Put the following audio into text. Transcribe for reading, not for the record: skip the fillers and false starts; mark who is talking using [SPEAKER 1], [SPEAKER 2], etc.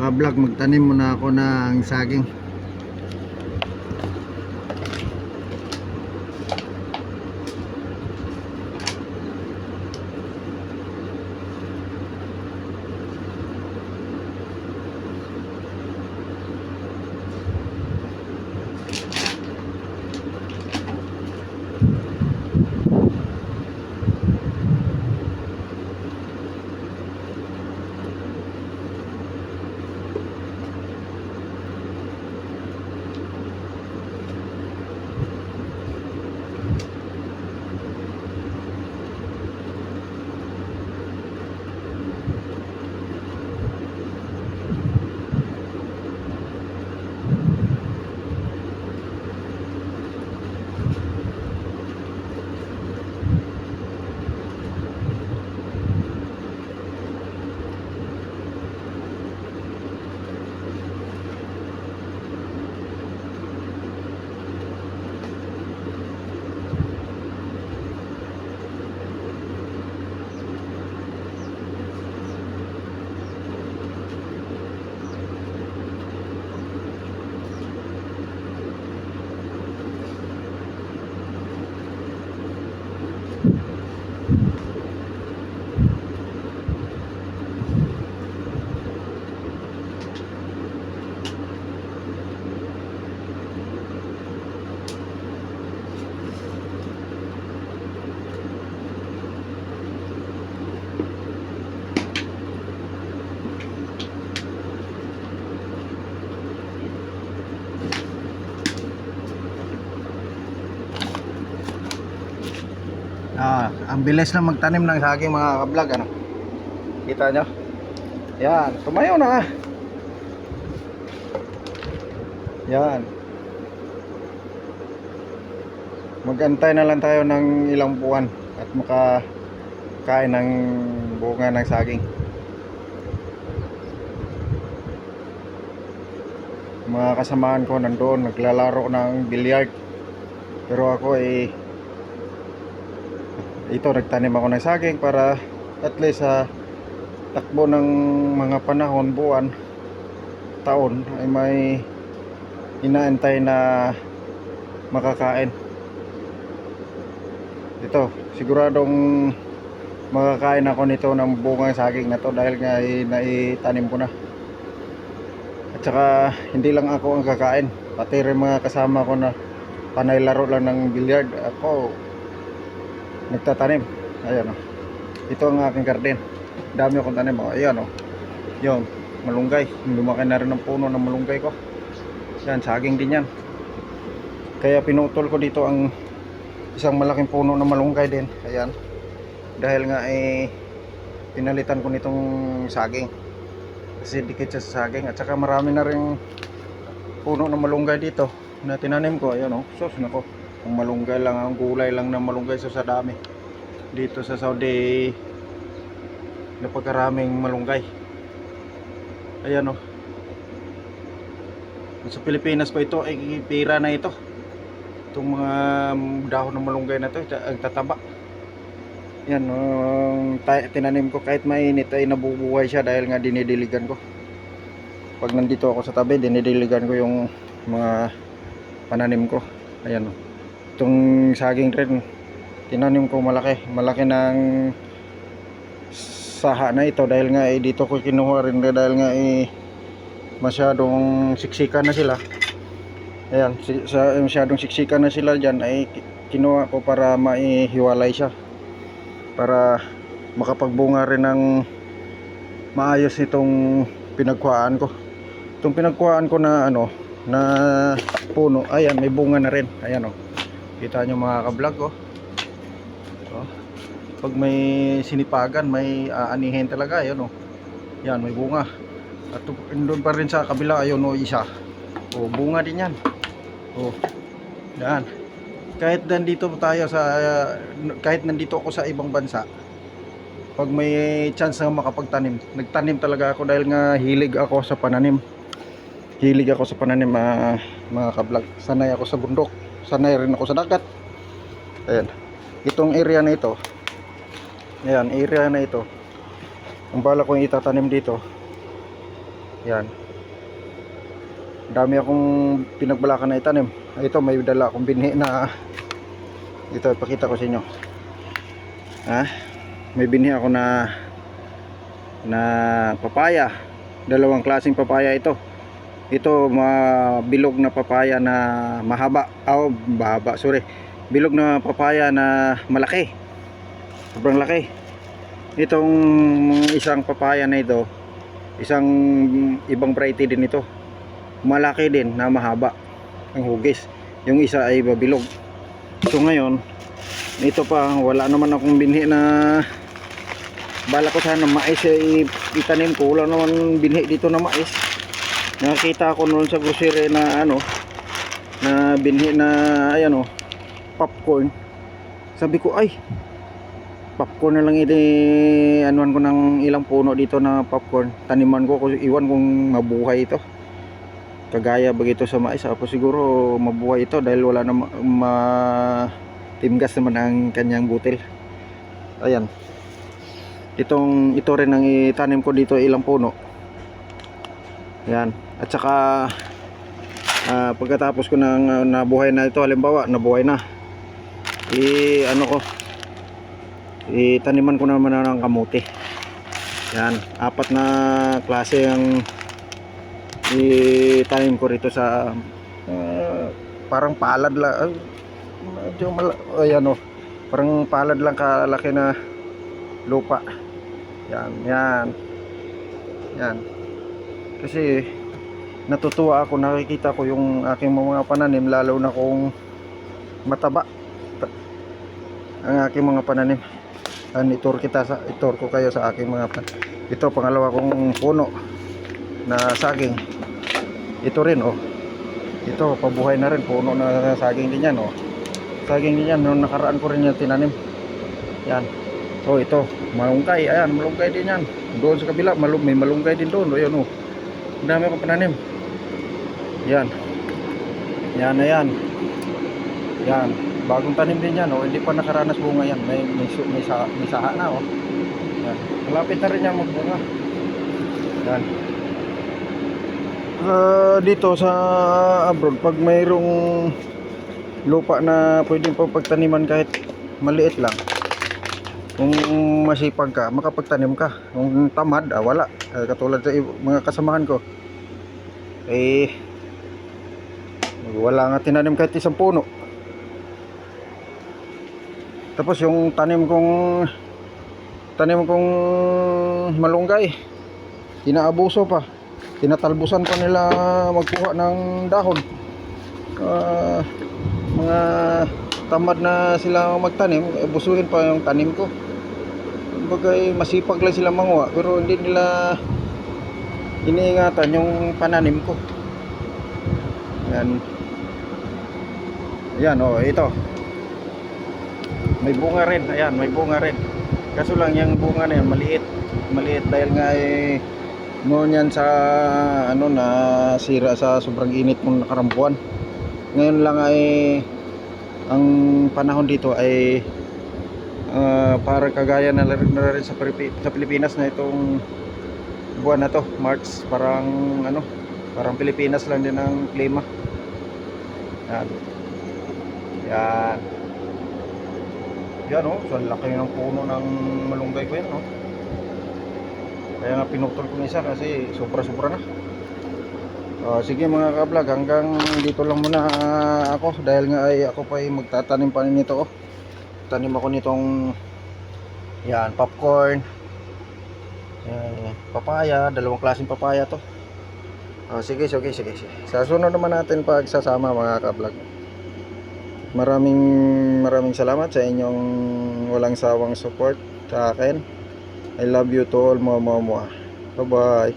[SPEAKER 1] ka-vlog, magtanim muna ako ng saging. Ang bilis na magtanim ng saging mga ka-vlog, ano? Kita nyo? Yan, tumayo na. Yan. Magantay na lang tayo ng ilang buwan at makakain ng bunga ng saging. Mga kasamaan ko nandoon naglalaro ng billiard, pero ako ito nagtanim ako ng saging para at least sa takbo ng mga panahon, buwan, taon ay may inaantay na makakain. Ito siguradong makakain ako nito ng bungang saging na to dahil nga naitanim ko na. At saka hindi lang ako ang kakain, pati rin mga kasama ko na panay laro lang ng billiard, ako nagtatanim. Ayan o, ito ang aking garden, dami akong tanim o. Ayan o, yun, malunggay, lumaki na rin ang puno ng malunggay ko. Yan, saging din yan. Kaya pinutol ko dito ang isang malaking puno ng malunggay din. Ayan, dahil nga pinalitan ko nitong saging kasi dikit siya sa saging. At saka marami na rin puno ng malunggay dito na tinanim ko. Ayan o, sus nako, ang malunggay lang, ang gulay lang ng malunggay sa dami. Dito sa Saudi napakaraming malunggay. Ayan o, sa Pilipinas pa ito ay pira na ito. Itong mga dahon ng malunggay na to, ang tataba. Yan, tinanim ko kahit mainit ay nabubuhay siya dahil nga dinidiligan ko. Pag nandito ako sa tabi, dinidiligan ko yung mga pananim ko. Ayan o, itong saging rin tinanim ko, malaki ng saha na ito dahil nga dito ko kinuha rin dahil nga masyadong siksikan na sila. Ayan, masyadong siksikan na sila dyan, ay kinuha ko para maihiwalay siya para makapagbunga rin ng maayos itong pinagkuhaan ko. Itong pinagkuhaan ko na na puno, ayan, may bunga na rin. Ayan o, kita nyo mga ka-vlog o. Pag may sinipagan, may aanihin talaga. Ayan o, yan, may bunga. At doon pa rin sa kabila, ayun o, isa o, bunga din yan o. Yan, kahit nandito ako sa ibang bansa, pag may chance na makapagtanim, nagtanim talaga ako dahil nga hilig ako sa pananim. Mga ka-vlog. Sanay ako sa bundok, sanay rin ako sa dagat. Ayan, itong area na ito, ayan, ang bala ko itatanim dito Yan. Dami akong pinagbalakan na itanim. Ito may dala akong binhi na, ito ipakita ko sa inyo. May binhi ako na papaya. Dalawang klaseng papaya ito. Ito bilog na papaya na mahaba. Bilog na papaya na malaki. Sobrang laki. Itong isang papaya na ito, isang ibang variety din ito. Malaki din na mahaba ang hugis. Yung isa ay bilog. So ngayon, ito pa, wala naman akong binhi na, bala ko sana mais ay itanim ko. Wala naman binhi dito na mais. Nakita ko noon sa grocery na na binhi na ayan popcorn. Sabi ko ay popcorn na lang anuan ko ng ilang puno dito na popcorn. Taniman ko kasi iwan kung mabuhay ito. Kagaya bagito sa mais, siguro mabuhay ito dahil wala na timgas naman ang kanyang butil. Ayan. Ito rin ang itanim ko dito, ilang puno. Ayan. At saka pagkatapos ko ng nabuhay na ito, halimbawa nabuhay na, itaniman ko naman ng kamuti. Yan, 4 na klase ang itanim ko rito sa parang palad lang. Parang palad lang kalaki na lupa. Yan. Kasi natutuwa ako, nakikita ko yung aking mga pananim, lalo na kung mataba ang aking mga pananim. Itur ko kayo sa aking mga ito pangalawa kong puno na saging. Ito rin ito pabuhay na rin, puno na saging din yan saging din yan. Noong nakaraan ko rin yan tinanim. Yan. Ito malunggay. Ayan, malunggay din yan. Doon sa kabila may malunggay din doon. Ayan ang dami akong pananim. Yan. Yan. Bagong tanim din yan hindi pa nakaranas bunga yan. May saha na Yan. Malapit na rin yan magbunga. Yan. Dito sa abroad, pag mayroong lupa na pwedeng pagtaniman kahit maliit lang, kung masipag ka, makapagtanim ka. Kung tamad, wala. Katulad sa mga kasamahan ko, wala nga tinanim kahit isang puno. Tapos yung tanim kong malunggay, inaabuso pa, tinatalbusan pa nila magkuha ng dahon. Mga tamad na sila magtanim, busuhin pa yung tanim ko. Bagay masipag lang sila manguha, pero hindi nila iniingatan yung pananim ko. Yan ito may bunga rin. Ayan, may bunga rin. Kaso lang yung bunga na yan maliit dahil nga noon yan sa sira sa sobrang init ng nakarambuan. Ngayon lang ang panahon dito ay para kagaya na rin sa Pilipinas na itong buwan na to, March. Parang Pilipinas lang din ang klima. Yan so laki ng puno ng malunggay ko yan kaya nga pinutol ko isa kasi sobra na. Sige mga ka-vlog, hanggang dito lang muna ako dahil nga ako pa magtatanim pa nito. Tanim ako nitong popcorn, papaya, dalawang klaseng papaya to. Sige. Sa sunod naman natin pagsasama mga ka-vlog. Maraming salamat sa inyong walang sawang support sa akin. I love you to all, mga. Bye bye.